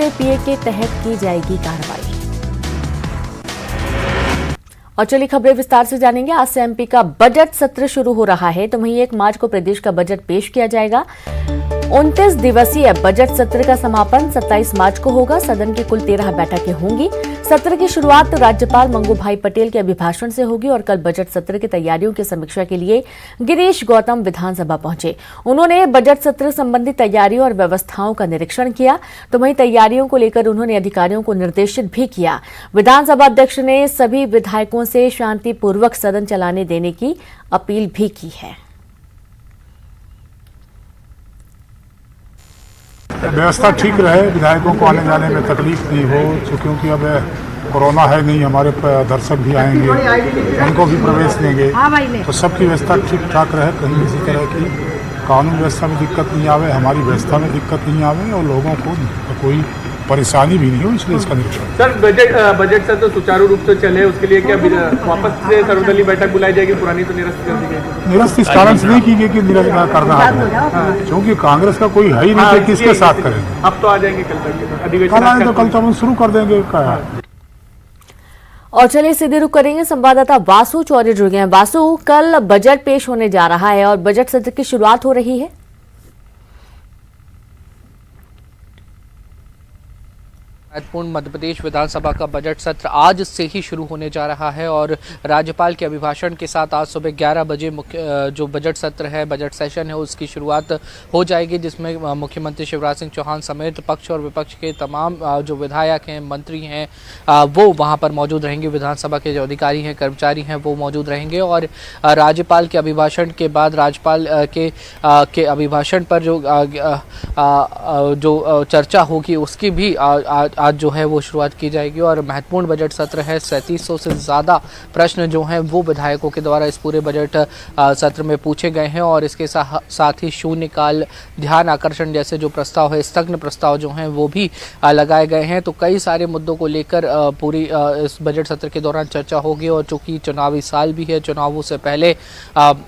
UAPA के तहत की जाएगी कार्रवाई। और चलिए खबरें विस्तार से जानेंगे। आज से एमपी का बजट सत्र शुरू हो रहा है, तो वहीं 1 मार्च को प्रदेश का बजट पेश किया जाएगा। 29 दिवसीय बजट सत्र का समापन 27 मार्च को होगा। सदन की कुल 13 बैठकें होंगी। सत्र की शुरुआत राज्यपाल मंगू भाई पटेल के अभिभाषण से होगी और कल बजट सत्र की तैयारियों की समीक्षा के लिए गिरीश गौतम विधानसभा पहुंचे। उन्होंने बजट सत्र संबंधी तैयारियों और व्यवस्थाओं का निरीक्षण किया, तो वहीं तैयारियों को लेकर उन्होंने अधिकारियों को निर्देशित भी किया। विधानसभा अध्यक्ष ने सभी विधायकों से शांतिपूर्वक सदन चलाने देने की अपील भी की है। व्यवस्था ठीक रहे, विधायकों को आने जाने में तकलीफ नहीं हो, क्योंकि अब कोरोना है नहीं, हमारे दर्शक भी आएंगे, उनको भी प्रवेश देंगे, तो सबकी व्यवस्था ठीक ठाक रहे, कहीं किसी तरह की कानून व्यवस्था में दिक्कत नहीं आवे, हमारी व्यवस्था में दिक्कत नहीं आवे और लोगों को कोई परेशानी भी नहीं हो, इसलिए इसका निरीक्षण। सर, बजट सत्र तो सुचारू रूप से चले, उसके लिए क्या वापस से सर्वदलीय बैठक बुलाई जाएगी? पुरानी तो निरस्त कर दी गई। निरस्त इस कारण से नहीं की गई कि निरस्त करना है, क्योंकि कांग्रेस का कोई है ही नहीं कि किसके साथ करेंगे। अब तो आ जाएंगे कल तक अधिवेशन, कल आए तो कल तो हम शुरू कर देंगे। और चलिए सीधे रुक करेंगे, संवाददाता वासु चौधरी जुड़ गए हैं। वासु, कल बजट पेश होने जा रहा है और बजट सत्र की शुरुआत हो रही है। महत्वपूर्ण मध्य प्रदेश विधानसभा का बजट सत्र आज से ही शुरू होने जा रहा है और राज्यपाल के अभिभाषण के साथ आज सुबह 11 बजे जो बजट सत्र है, बजट सेशन है, उसकी शुरुआत हो जाएगी, जिसमें मुख्यमंत्री शिवराज सिंह चौहान समेत पक्ष और विपक्ष के तमाम जो विधायक हैं, मंत्री हैं, वो वहां पर मौजूद रहेंगे। विधानसभा के जो अधिकारी हैं, कर्मचारी हैं, वो मौजूद रहेंगे और राज्यपाल के अभिभाषण के बाद राज्यपाल के अभिभाषण पर जो चर्चा होगी उसकी भी आज जो है वो शुरुआत की जाएगी। और महत्वपूर्ण बजट सत्र है, 3700 से ज़्यादा प्रश्न जो हैं वो विधायकों के द्वारा इस पूरे बजट सत्र में पूछे गए हैं और इसके साथ ही शून्यकाल, ध्यान आकर्षण जैसे जो प्रस्ताव है, स्थगन प्रस्ताव जो हैं वो भी लगाए गए हैं। तो कई सारे मुद्दों को लेकर पूरी इस बजट सत्र के दौरान चर्चा होगी और चूंकि चुनावी साल भी है, चुनावों से पहले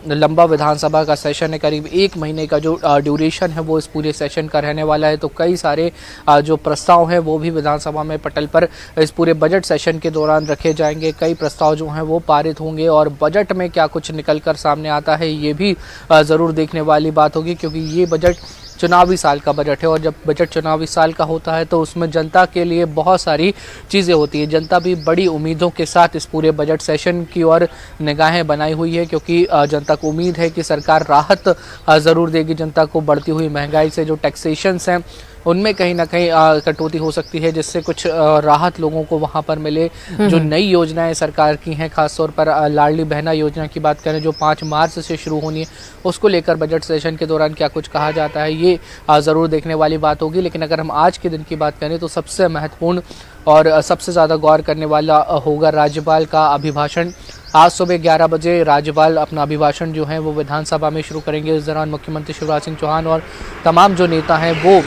लंबा विधानसभा का सेशन है, करीब 1 महीने का जो ड्यूरेशन है वो इस पूरे सेशन का रहने वाला है। तो कई सारे जो प्रस्ताव हैं वो भी विधानसभा में पटल पर इस पूरे बजट सेशन के दौरान रखे जाएंगे। कई प्रस्ताव जो हैं वो पारित होंगे और बजट में क्या कुछ निकलकर सामने आता है ये भी ज़रूर देखने वाली बात होगी, क्योंकि ये बजट चुनावी साल का बजट है और जब बजट चुनावी साल का होता है तो उसमें जनता के लिए बहुत सारी चीज़ें होती हैं। जनता भी बड़ी उम्मीदों के साथ इस पूरे बजट सेशन की ओर निगाहें बनाई हुई है, क्योंकि जनता को उम्मीद है कि सरकार राहत ज़रूर देगी जनता को। बढ़ती हुई महंगाई से जो टैक्सेशंस हैं उनमें कहीं ना कहीं कटौती हो सकती है, जिससे कुछ राहत लोगों को वहां पर मिले। जो नई योजनाएं सरकार की हैं, खासतौर पर लाडली बहना योजना की बात करें जो 5 मार्च से शुरू होनी है, उसको लेकर बजट सेशन के दौरान क्या कुछ कहा जाता है ये ज़रूर देखने वाली बात होगी। लेकिन अगर हम आज के दिन की बात करें तो सबसे महत्वपूर्ण और सबसे ज़्यादा गौर करने वाला होगा राज्यपाल का अभिभाषण। आज सुबह 11 बजे राज्यपाल अपना अभिभाषण जो है वो विधानसभा में शुरू करेंगे। इस दौरान मुख्यमंत्री शिवराज सिंह चौहान और तमाम जो नेता हैं वो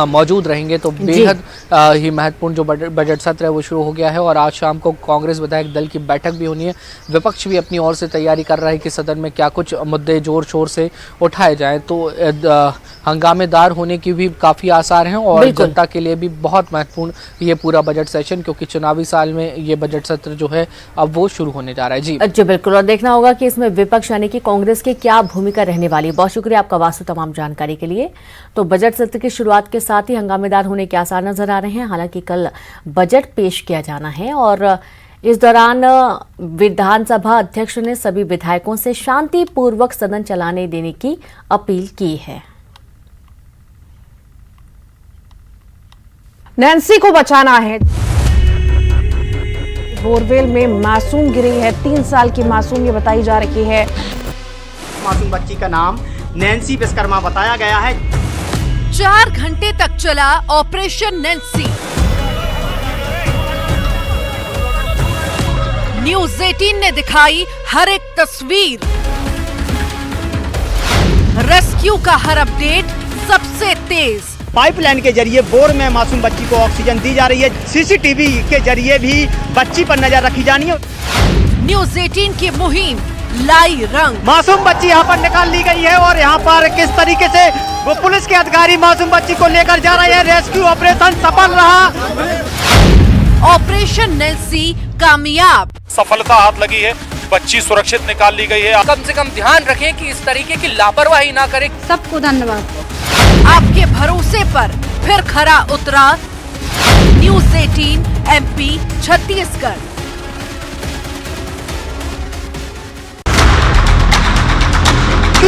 मौजूद रहेंगे। तो बेहद ही महत्वपूर्ण जो बजट सत्र है वो शुरू हो गया है और आज शाम को कांग्रेस विधायक दल की बैठक भी होनी है। विपक्ष भी अपनी ओर से तैयारी कर रहा है कि सदन में क्या कुछ मुद्दे जोर शोर से उठाए जाएं, तो हंगामेदार होने की भी काफ़ी आसार हैं और जनता के लिए भी बहुत महत्वपूर्ण ये पूरा बजट सेशन, क्योंकि चुनावी साल में ये बजट सत्र जो है अब वो शुरू होने जा रहा है। जी बिल्कुल, और देखना होगा कि इसमें विपक्ष यानी कि कांग्रेस की क्या भूमिका रहने वाली है। बहुत शुक्रिया आपका वासु तमाम जानकारी के लिए। तो बजट सत्र की शुरुआत के साथ ही हंगामेदार होने के आसार नजर आ रहे हैं। हालांकि कल बजट पेश किया जाना है और इस दौरान विधानसभा अध्यक्ष ने सभी विधायकों से शांतिपूर्वक सदन चलाने देने की अपील की है। नैन्सी को बचाना है। बोरवेल में मासूम गिरी है, 3 साल की मासूम ये बताई जा रही है। मासूम बच्ची का नाम नैन्सी विश्वकर्मा बताया गया है। 4 घंटे तक चला ऑपरेशन नैन्सी। न्यूज़ 18 ने दिखाई हर एक तस्वीर, रेस्क्यू का हर अपडेट सबसे तेज। पाइपलाइन के जरिए बोर में मासूम बच्ची को ऑक्सीजन दी जा रही है। सीसीटीवी के जरिए भी बच्ची पर नजर रखी जानी है। न्यूज़ 18 की मुहिम लाई रंग। मासूम बच्ची यहाँ पर निकाल ली गई है और यहाँ पर किस तरीके से वो पुलिस के अधिकारी मासूम बच्ची को लेकर जा रहे हैं। रेस्क्यू ऑपरेशन सफल रहा। ऑपरेशन नेंसी कामयाब। सफलता हाथ लगी है, बच्ची सुरक्षित निकाल ली गई है। कम से कम ध्यान रखें कि इस तरीके की लापरवाही ना करें। सबको धन्यवाद। आपके भरोसे पर फिर खरा उतरा न्यूज़ 18 MP छत्तीसगढ़।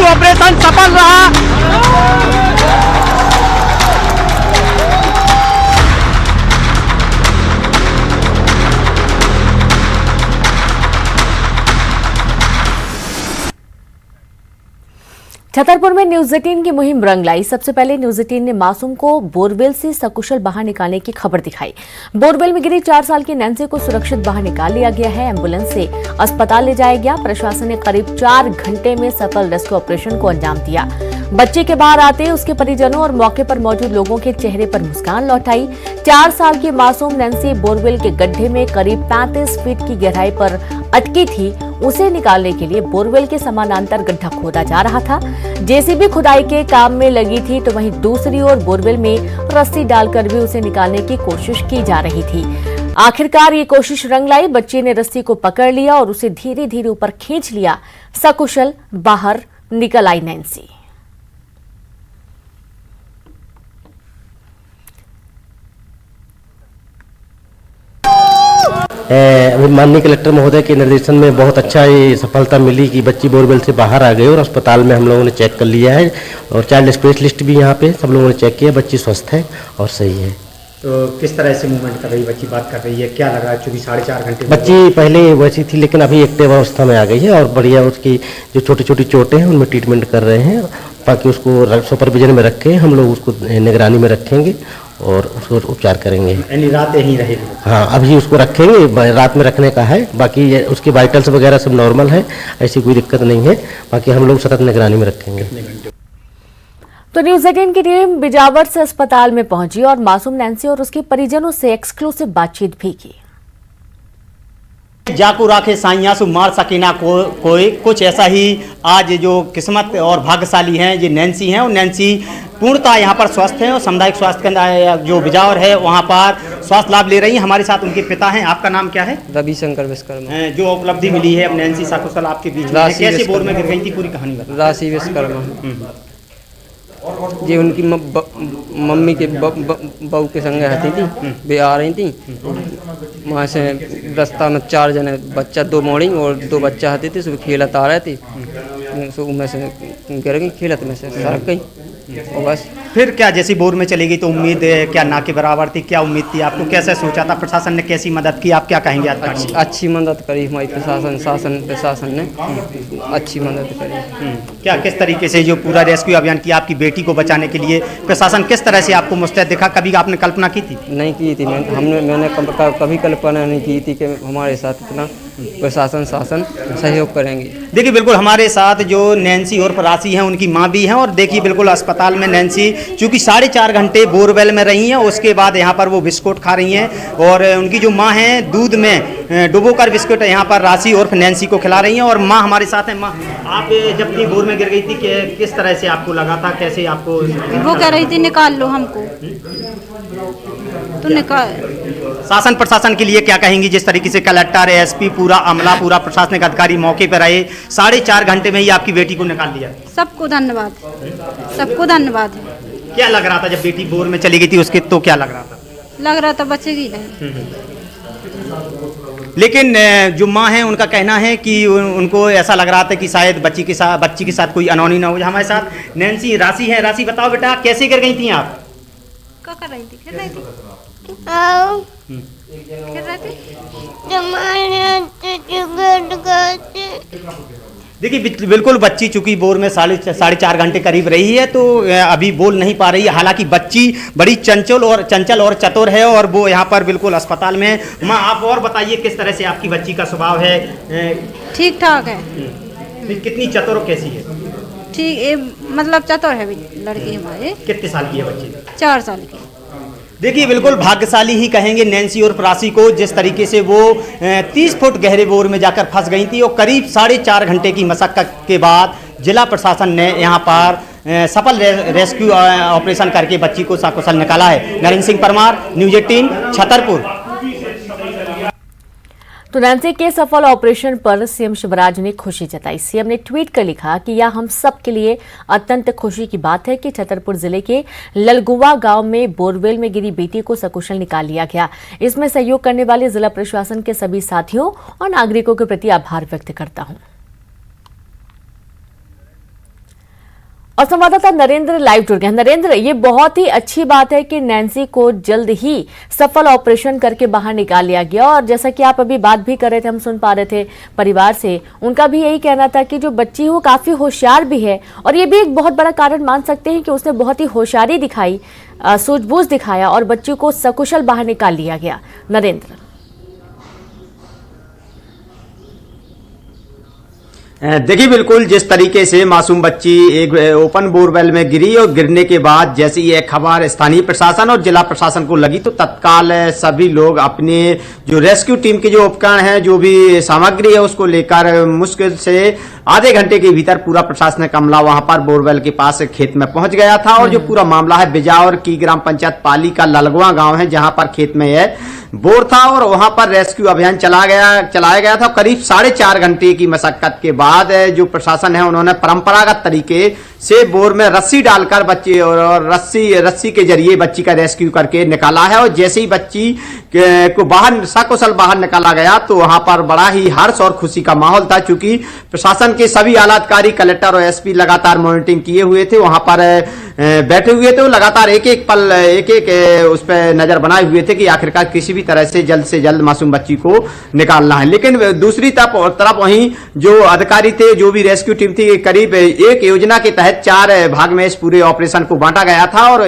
ऑपरेशन सफल रहा। छतरपुर में न्यूज 18 की मुहिम रंग लाई। सबसे पहले न्यूज 18 ने मासूम को बोरवेल से सकुशल बाहर निकालने की खबर दिखाई। बोरवेल में गिरी 4 साल की नैन्सी को सुरक्षित बाहर निकाल लिया गया है। एम्बुलेंस से अस्पताल ले जाया गया। प्रशासन ने करीब 4 घंटे में सफल रेस्क्यू ऑपरेशन को अंजाम दिया। बच्चे के बाहर आते उसके परिजनों और मौके पर मौजूद लोगों के चेहरे पर मुस्कान लौट आई। 4 साल की मासूम नैन्सी बोरवेल के गड्ढे में करीब 35 फीट की गहराई पर अटकी थी। उसे निकालने के लिए बोरवेल के समानांतर गड्ढा खोदा जा रहा था। जेसीबी खुदाई के काम में लगी थी तो वहीं दूसरी ओर बोरवेल में रस्सी डालकर भी उसे निकालने की कोशिश की जा रही थी। आखिरकार ये कोशिश रंग लाई। बच्चे ने रस्सी को पकड़ लिया और उसे धीरे धीरे ऊपर खींच लिया। सकुशल बाहर निकल आई नैन्सी। अभी माननीय कलेक्टर महोदय के निर्देशन में बहुत अच्छा ये सफलता मिली कि बच्ची बोरवेल से बाहर आ गई और अस्पताल में हम लोगों ने चेक कर लिया है और चाइल्ड स्पेशलिस्ट भी यहाँ पे सब लोगों ने चेक किया। बच्ची स्वस्थ है और सही है। तो किस तरह से मूवमेंट कर रही है बच्ची, बात कर रही है, क्या लग रहा है? चूंकि 4.5 घंटे बच्ची पहले वैसी थी लेकिन अभी एक्टिव अवस्था में आ गई है और बढ़िया उसकी जो छोटी छोटी चोटें हैं उनमें ट्रीटमेंट कर रहे हैं ताकि उसको सुपरविजन में रखें। हम लोग उसको निगरानी में रखेंगे और उसको उपचार करेंगे। यानी रात यहीं रहेगी? हाँ, अभी उसको रखेंगे, रात में रखने का है। बाकी उसके वाइटल्स वगैरह सब नॉर्मल है, ऐसी कोई दिक्कत नहीं है। बाकी हम लोग सतत निगरानी में रखेंगे। तो न्यूज 18 की टीम बिजावर से अस्पताल में पहुंची और मासूम नैन्सी और उसके परिजनों से एक्सक्लूसिव बातचीत भी की। जाकू राखे साइया सु मार सकीना कोई, कुछ ऐसा ही आज जो किस्मत और भाग्यशाली हैं ये नैन्सी हैं। और नैन्सी पूर्णतः यहाँ पर स्वस्थ हैं और सामुदायिक स्वास्थ्य केंद्र जो बिजावर है वहाँ पर स्वास्थ्य लाभ ले रही हैं। हमारे साथ उनके पिता हैं। आपका नाम क्या है? रविशंकर विश्वकर्मा। जो उपलब्धि मिली है अब नैन्सी सकुशल आपके बीच में, कैसे बोर में गिर गई थी, पूरी कहानी बताइए। राशि विश्वकर्मा जी उनकी मम्मी के बहू के संग रहती थी। वे आ रही थी वहाँ से रास्ता में 4 जने बच्चा 2 मॉर्निंग और 2 बच्चा आते थे। सुबह खेलत आ रहे थे, में से गिर गई, खेलत में से सड़क गई और बस। फिर क्या जैसी बोर में चली गई तो उम्मीद क्या ना के बराबर थी? क्या उम्मीद थी आपको, कैसे सोचा था? प्रशासन ने कैसी मदद की, आप क्या कहेंगे? अच्छी मदद करी हमारी प्रशासन ने अच्छी मदद करी। क्या किस तरीके से जो पूरा रेस्क्यू अभियान किया आपकी बेटी को बचाने के लिए, प्रशासन किस तरह से आपको मुस्तैद दिखा? कभी आपने कल्पना की थी? नहीं की थी। मैंने कभी कल्पना नहीं की थी कि हमारे साथ इतना प्रशासन शासन सहयोग करेंगे। देखिए बिल्कुल हमारे साथ जो नैन्सी और राशि हैं उनकी माँ भी हैं। और देखिए बिल्कुल अस्पताल में नैन्सी चूँकि 4.5 घंटे बोरवेल में रही हैं, उसके बाद यहाँ पर वो बिस्कुट खा रही हैं और उनकी जो माँ हैं दूध में डुबोकर बिस्कुट यहाँ पर राशि और नैन्सी को खिला रही हैं। और माँ हमारे साथ हैं। माँ, आप जब भी बोर में गिर गई थी किस तरह से आपको लगा था, कैसे आपको? वो कह रही थी निकाल लो हमको, तो निकाल। शासन प्रशासन के लिए क्या कहेंगी? जिस तरीके से कलेक्टर, एसपी, पूरा अमला, पूरा प्रशासनिक अधिकारी मौके पर आए, 4.5 घंटे में ही आपकी बेटी को निकाल दिया। सबको धन्यवाद, सबको धन्यवाद। क्या लग रहा था जब बेटी बोर में चली गई थी उसके, तो क्या लग रहा था? लग रहा था बचेगी नहीं। लेकिन जो माँ है उनका कहना है कि उनको ऐसा लग रहा था कि शायद बच्ची के साथ कोई अनहोनी ना हो। हमारे साथ नैन्सी राशि है। राशि बताओ बेटा कैसे गिर गई थी आप? क्या कर रही थी? खेल रही थी? खेल रही थी? देखिए बिल्कुल बच्ची चूंकि बोर में 4.5 घंटे करीब रही है तो अभी बोल नहीं पा रही है। हालांकि बच्ची बड़ी चंचल और चतुर है और वो यहाँ पर बिल्कुल अस्पताल में। माँ आप और बताइए किस तरह से आपकी बच्ची का स्वभाव है? ठीक ठाक है। कितनी चतुर और कैसी है? ठीक मतलब चतुर है लड़की हमारी। कितने साल की है बच्ची? 4 साल की। देखिए बिल्कुल भाग्यशाली ही कहेंगे नैन्सी और राशि को, जिस तरीके से वो 30 फुट गहरे बोर में जाकर फंस गई थी और करीब 4.5 घंटे की मशक्कत के बाद जिला प्रशासन ने यहाँ पर सफल रेस्क्यू ऑपरेशन करके बच्ची को सकुशल निकाला है। नरेंद्र सिंह परमार, न्यूज़ 18, छतरपुर। तो नैन्सी के सफल ऑपरेशन पर सीएम शिवराज ने खुशी जताई। सीएम ने ट्वीट कर लिखा कि यह हम सब के लिए अत्यंत खुशी की बात है कि छतरपुर जिले के ललगुवा गांव में बोरवेल में गिरी बेटी को सकुशल निकाल लिया गया। इसमें सहयोग करने वाले जिला प्रशासन के सभी साथियों और नागरिकों के प्रति आभार व्यक्त करता हूं। और संवाददाता नरेंद्र लाइव जुड़ गए। नरेंद्र, ये बहुत ही अच्छी बात है कि नैन्सी को जल्द ही सफल ऑपरेशन करके बाहर निकाल लिया गया, और जैसा कि आप अभी बात भी कर रहे थे, हम सुन पा रहे थे परिवार से, उनका भी यही कहना था कि जो बच्ची वो काफी होशियार भी है, और ये भी एक बहुत बड़ा कारण मान सकते हैं कि उसने बहुत ही होशियारी दिखाई, सूझबूझ दिखाया और बच्ची को सकुशल बाहर निकाल लिया गया। नरेंद्र, देखिए बिल्कुल जिस तरीके से मासूम बच्ची एक ओपन बोरवेल में गिरी और गिरने के बाद जैसे ये खबर स्थानीय प्रशासन और जिला प्रशासन को लगी तो तत्काल सभी लोग अपने जो रेस्क्यू टीम के जो उपकरण हैं, जो भी सामग्री है, उसको लेकर मुश्किल से आधे घंटे के भीतर पूरा प्रशासनिक अमला वहां पर बोरवेल के पास खेत में पहुंच गया था। और जो पूरा मामला है बिजावर की ग्राम पंचायत पाली का ललगवा गांव है, जहां पर खेत में यह बोर था और वहां पर रेस्क्यू अभियान चलाया गया था। करीब 4.5 घंटे की मशक्कत के बाद जो प्रशासन है उन्होंने परंपरागत तरीके से बोर में रस्सी डालकर बच्ची और रस्सी के जरिए बच्ची का रेस्क्यू करके निकाला है। और जैसे ही बच्ची को बाहर सकुशल बाहर निकाला गया तो वहां पर बड़ा ही हर्ष और खुशी का माहौल था, क्योंकि प्रशासन के सभी आला अधिकारी, कलेक्टर और एसपी लगातार मॉनिटरिंग किए हुए थे, वहां पर बैठे हुए थे, लगातार एक एक उस पर नजर बनाए हुए थे कि आखिरकार किसी भी तरह से जल्द मासूम बच्ची को निकालना है। लेकिन दूसरी तरफ वहीं जो अधिकारी थे, जो भी रेस्क्यू टीम थी, करीब एक योजना के तहत 4 भाग में इस पूरे ऑपरेशन को बांटा गया था और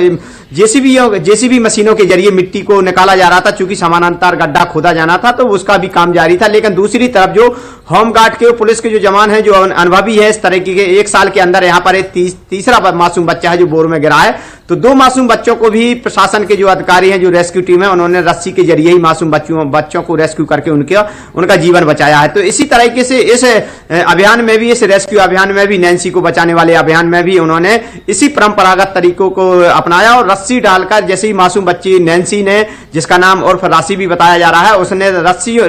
जेसीबी मशीनों के जरिए मिट्टी को निकाला जा रहा था। चूंकि समानांतर गड्ढा खोदा जाना था तो उसका भी काम जारी था। लेकिन दूसरी तरफ जो होमगार्ड के पुलिस के जो जवान हैं, जो अनुभवी है, इस तरह के 1 साल के अंदर यहाँ पर एक तीसरा मासूम बच्चा है जो बोर में गिरा है, तो 2 मासूम बच्चों को भी प्रशासन के जो अधिकारी हैं, जो रेस्क्यू टीम है, उन्होंने रस्सी के जरिए ही मासूम बच्चों को रेस्क्यू करके उनका जीवन बचाया है। तो इसी तरीके से इस अभियान में भी, इस रेस्क्यू अभियान में भी, नैन्सी को बचाने वाले अभियान में भी उन्होंने इसी परंपरागत तरीकों को अपनाया और रस्सी डालकर, जैसे ही मासूम बच्ची नैन्सी ने, जिसका नाम उर्फ राशि भी बताया जा रहा है, उसने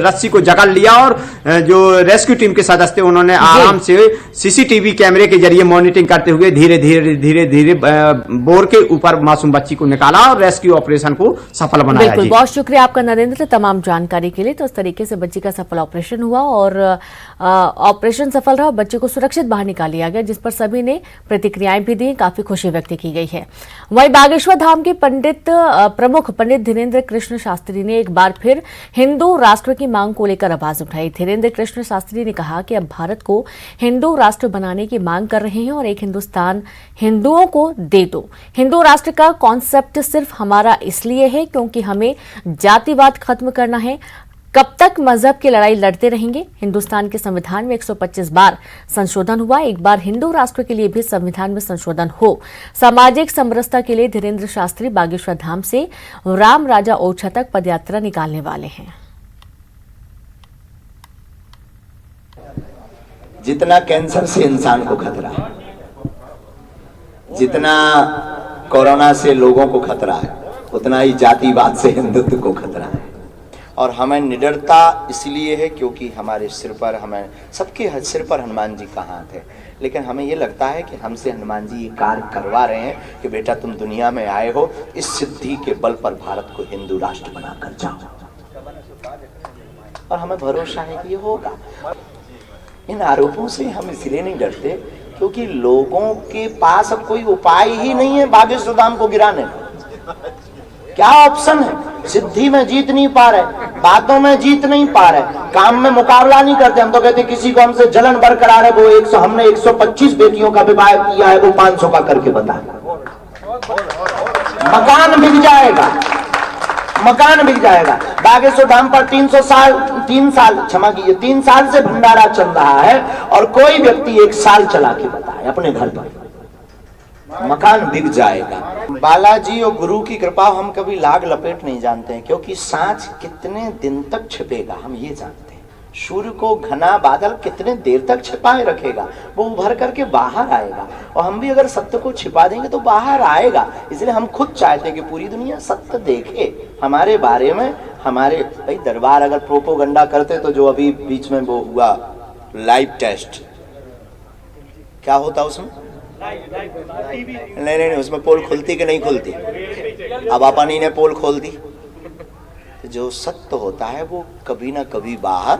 रस्सी को जकड़ लिया और जो रेस्क्यू टीम के सदस्य उन्होंने आराम से सीसीटीवी कैमरे के जरिए मॉनिटरिंग करते हुए धीरे धीरे बोर के ऊपर मासूम बच्ची को निकाला और रेस्क्यू ऑपरेशन को सफल बनाया। बिल्कुल, बहुत शुक्रिया आपका नरेंद्र तमाम जानकारी के लिए। तो इस तरीके से बच्ची का सफल ऑपरेशन हुआ और ऑपरेशन सफल रहा, बच्चे को सुरक्षित बाहर निकाल लिया गया, जिस पर सभी ने प्रतिक्रियाएं भी दी, काफी खुशी व्यक्त की गई है। वहीं बागेश्वर धाम के प्रमुख पंडित धीरेन्द्र कृष्ण शास्त्री ने एक बार फिर हिंदू राष्ट्र की मांग को लेकर आवाज उठाई। धीरेन्द्र कृष्ण शास्त्री ने कहा कि अब भारत को हिंदू राष्ट्र बनाने की मांग कर रहे हैं और एक हिंदुस्तान हिंदुओं को दे दो। हिंदू राष्ट्र का कॉन्सेप्ट सिर्फ हमारा इसलिए है क्योंकि हमें जातिवाद खत्म करना है। कब तक मजहब की लड़ाई लड़ते रहेंगे? हिंदुस्तान के संविधान में 125 बार संशोधन हुआ, एक बार हिंदू राष्ट्र के लिए भी संविधान में संशोधन हो। सामाजिक समरसता के लिए धीरेन्द्र शास्त्री बागेश्वर धाम से राम राजा ओरछा तक पदयात्रा निकालने वाले हैं। जितना कैंसर से इंसान को खतरा है, जितना कोरोना से लोगों को खतरा है, उतना ही जातिवाद से हिंदुत्व को खतरा है। और हमें निडरता इसलिए है क्योंकि हमारे सिर पर, हमें सबके सिर पर हनुमान जी का हाथ है, लेकिन हमें ये लगता है कि हमसे हनुमान जी ये कार्य करवा रहे हैं कि बेटा तुम दुनिया में आए हो, इस सिद्धि के बल पर भारत को हिंदू राष्ट्र बनाकर जाओ। और हमें भरोसा है कि ये होगा। इन आरोपों से हम इसलिए नहीं डरते क्योंकि लोगों के पास अब कोई उपाय ही नहीं है बागेश्वर धाम को गिराने का। क्या ऑप्शन है? सिद्धि में जीत नहीं पा रहे, बातों में जीत नहीं पा रहे, काम में मुकाबला नहीं करते। हम तो कहते किसी को हमसे जलन बरकरार है, वो हमने 125 बेटियों का विवाह किया है, वो 500 का करके बताए। मकान बिक जाएगा, मकान बिक जाएगा। बागेश्वर धाम पर 3 साल से भंडारा चल रहा है और कोई व्यक्ति 1 साल चला के बताए अपने घर पर। मकान बिक जाएगा। बालाजी और गुरु की कृपा, हम कभी लाग लपेट नहीं जानते हैं, क्योंकि सांच कितने दिन तक छिपेगा हम ये जानते हैं। सूर्य को घना बादल कितने देर तक छिपाए रखेगा, वो उभर करके बाहर आएगा। और हम भी अगर सत्य को छिपा देंगे तो बाहर आएगा। इसलिए हम खुद चाहते हैं कि पूरी दुनिया सत्य देखे हमारे बारे में। हमारे भाई दरबार अगर प्रोपोगंडा करते तो जो अभी बीच में वो हुआ लाइव टेस्ट, क्या होता उसमें? नहीं, उसमें पोल खुलती कि नहीं खुलती? अब अपन ही ने पोल खोल दी। तो जो सत्य होता है वो कभी ना कभी बाहर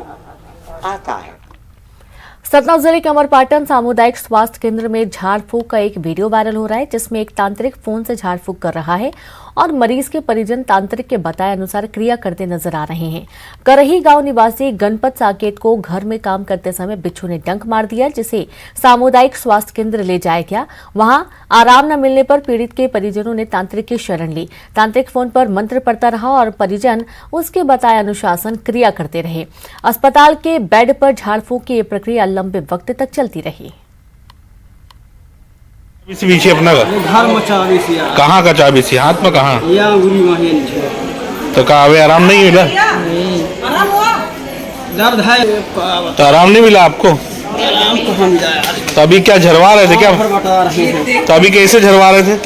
आता है। सतना जिले के अमरपाटन सामुदायिक स्वास्थ्य केंद्र में झाड़ फूंक का एक वीडियो वायरल हो रहा है, जिसमें एक तांत्रिक फोन से झाड़ फूंक कर रहा है और मरीज के परिजन तांत्रिक के बताए अनुसार क्रिया करते नजर आ रहे हैं। करही गांव निवासी गणपत साकेत को घर में काम करते समय बिच्छू ने डंक मार दिया, जिसे सामुदायिक स्वास्थ्य केंद्र ले जाया गया। वहां आराम न मिलने पर पीड़ित के परिजनों ने तांत्रिक की शरण ली। तांत्रिक फोन पर मंत्र पढ़ता रहा और परिजन उसके बताए अनुशासन क्रिया करते रहे। अस्पताल के बेड पर झाड़ फूंक की ये प्रक्रिया लंबे वक्त तक चलती रही। पीछे अपना कहाँ का चाबी सी हाथ में कहाँ? तो कहा अभी आराम नहीं मिला? दर्द है तो आराम नहीं मिला आपको? तो अभी क्या झरवा रहे थे क्या? तो अभी कैसे झरवा रहे थे?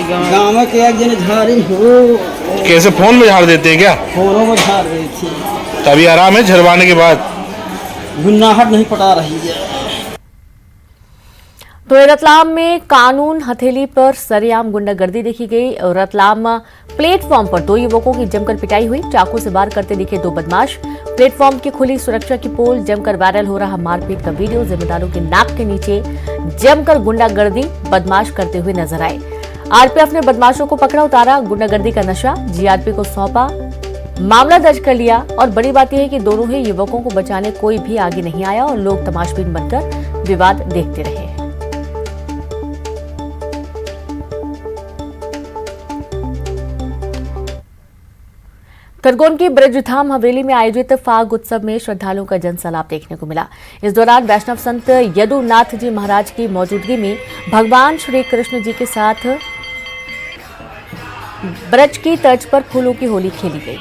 गाँव में एक जन झाड़ी हो। कैसे फोन में झाड़ देते हैं क्या? फोनों में झाड़ रही थी। तो अभी आराम है झरवाने के बाद? गुन्नाहट नहीं पटा रही है। तो रतलाम में कानून हथेली पर सरेआम गुंडागर्दी देखी गई। रतलाम प्लेटफॉर्म पर दो युवकों की जमकर पिटाई हुई। चाकू से वार करते दिखे दो बदमाश। प्लेटफॉर्म की खुली सुरक्षा की पोल, जमकर वायरल हो रहा मारपीट का वीडियो। जिम्मेदारों के नाक के नीचे जमकर गुंडागर्दी बदमाश करते हुए नजर आए। आरपीएफ ने बदमाशों को पकड़ा, उतारा गुंडागर्दी का नशा, जीआरपी को सौंपा, मामला दर्ज कर लिया। और बड़ी बात यह है कि दोनों ही युवकों को बचाने कोई भी आगे नहीं आया और लोग तमाशबीन बनकर विवाद देखते रहे। खरगोन की ब्रजधाम हवेली में आयोजित फाग उत्सव में श्रद्धालुओं का जनसैलाब देखने को मिला। इस दौरान वैष्णव संत यदुनाथ जी महाराज की मौजूदगी में भगवान श्री कृष्ण जी के साथ ब्रज की तर्ज पर फूलों की होली खेली गई।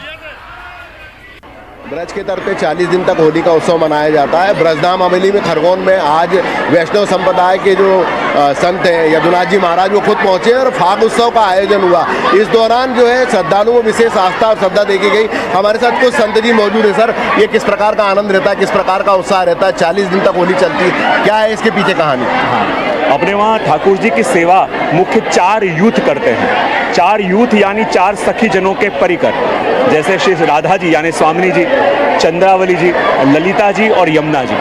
ब्रज के तर्ज पे 40 दिन तक होली का उत्सव मनाया जाता है। ब्रजधाम हवेली में खरगोन में आज वैष्णव संप्रदाय के जो संत हैं यदुनाथ जी महाराज वो खुद पहुंचे और फाग उत्सव का आयोजन हुआ। इस दौरान जो है श्रद्धालुओं को विशेष आस्था और श्रद्धा देखी गई। हमारे साथ कुछ संत जी मौजूद है। सर, ये किस प्रकार का आनंद रहता है, किस प्रकार का उत्साह रहता है? 40 दिन तक होली चलती है, क्या है इसके पीछे कहानी? अपने वहाँ ठाकुर जी की सेवा मुख्य 4 यूथ करते हैं। 4 यूथ यानी 4 सखी जनों के परिकर, जैसे श्री राधा जी यानी स्वामिनी जी, चंद्रावली जी, ललिता जी और यमुना जी।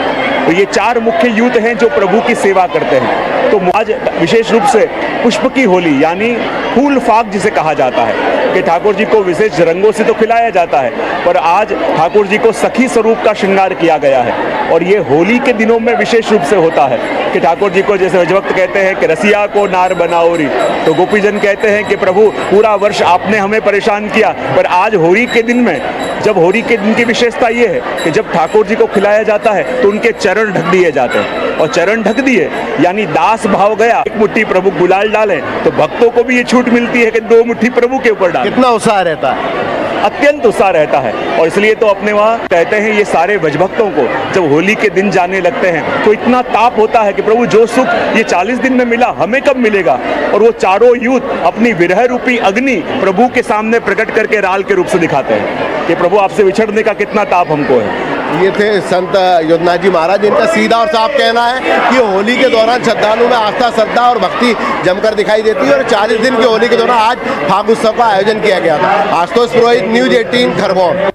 तो ये 4 मुख्य यूथ हैं जो प्रभु की सेवा करते हैं। तो आज विशेष रूप से पुष्प की होली यानी फूल फाग जिसे कहा जाता है कि ठाकुर जी को विशेष रंगों से तो खिलाया जाता है, पर आज ठाकुर जी को सखी स्वरूप का श्रृंगार किया गया है। और ये होली के दिनों में विशेष रूप से होता है कि ठाकुर जी को जैसे रजभक्त कहते हैं कि रसिया को नार बनाओरी, तो गोपीजन कहते हैं कि प्रभु पूरा वर्ष आपने हमें परेशान किया, पर आज होली के दिन में, जब होली के दिन की विशेषता ये है कि जब ठाकुर जी को खिलाया जाता है तो उनके चरण ढक दिए जाते हैं। और चरण ढक दिए यानी दास भाव गया, एक मुट्ठी प्रभु गुलाल डालें तो भक्तों को भी ये छूट मिलती है कि 2 मुट्ठी प्रभु के ऊपर डालें। कितना उत्साह रहता है? अत्यंत उत्साह रहता है। और इसलिए तो अपने वहाँ कहते हैं ये सारे व्रजभक्तों को जब होली के दिन जाने लगते हैं तो इतना ताप होता है कि प्रभु जो सुख ये 40 दिन में मिला हमें कब मिलेगा। और वो चारों यूथ अपनी विरह रूपी अग्नि प्रभु के सामने प्रकट करके राल के रूप से दिखाते हैं कि प्रभु आपसे विछड़ने का कितना ताप हमको है। ये थे संत यदुनाथ जी महाराज, इनका सीधा और साफ कहना है कि होली के दौरान श्रद्धालुओं में आस्था, श्रद्धा और भक्ति जमकर दिखाई देती है। और 40 दिन की होली के दौरान आज फाग उत्सव का आयोजन किया गया था। आशुतोष पुरोहित, न्यूज 18 खरगोन।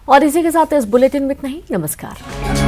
और इसी के साथ इस बुलेटिन में इतना ही। नमस्कार।